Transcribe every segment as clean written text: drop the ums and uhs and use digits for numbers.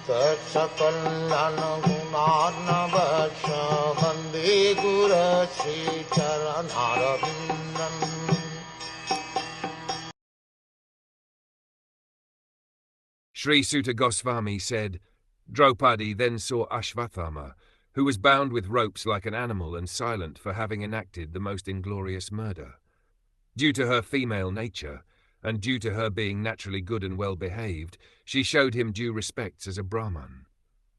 Sakal Gunarnavasha Vande Guru Sri Charanaravindan. Sri Suta Goswami said, Draupadi then saw Aśvatthāma, who was bound with ropes like an animal and silent for having enacted the most inglorious murder. Due to her female nature, and due to her being naturally good and well-behaved, she showed him due respects as a Brahman.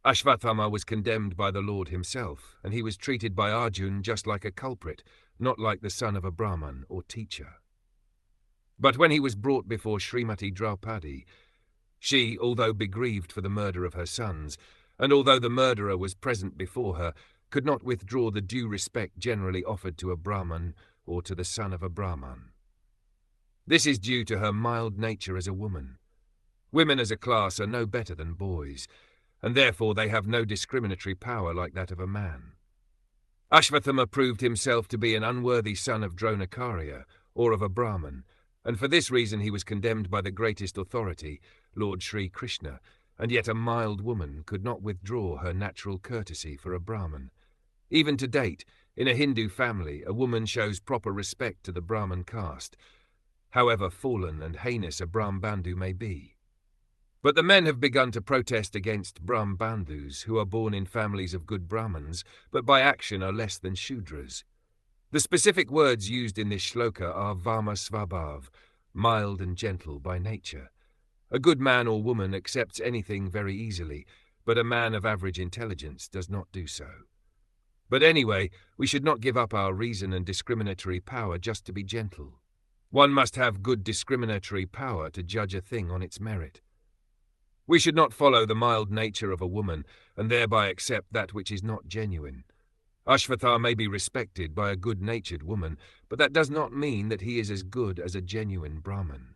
Aśvatthāma was condemned by the Lord himself, and he was treated by Arjuna just like a culprit, not like the son of a Brahman or teacher. But when he was brought before Srimati Draupadi, she, although begrieved for the murder of her sons, and although the murderer was present before her, could not withdraw the due respect generally offered to a Brahman or to the son of a Brahman. This is due to her mild nature as a woman. Women as a class are no better than boys, and therefore they have no discriminatory power like that of a man. Aśvatthāma proved himself to be an unworthy son of Dronakarya, or of a Brahman, and for this reason he was condemned by the greatest authority, Lord Sri Krishna, and yet a mild woman could not withdraw her natural courtesy for a Brahman. Even to date, in a Hindu family, a woman shows proper respect to the Brahman caste, however fallen and heinous a Brahmbandhu may be. But the men have begun to protest against Brahmbandhus who are born in families of good Brahmins, but by action are less than Shudras. The specific words used in this shloka are Vama Svabhav, mild and gentle by nature. A good man or woman accepts anything very easily, but a man of average intelligence does not do so. But anyway, we should not give up our reason and discriminatory power just to be gentle. One must have good discriminatory power to judge a thing on its merit. We should not follow the mild nature of a woman and thereby accept that which is not genuine. Aśvatthāma may be respected by a good-natured woman, but that does not mean that he is as good as a genuine Brahman.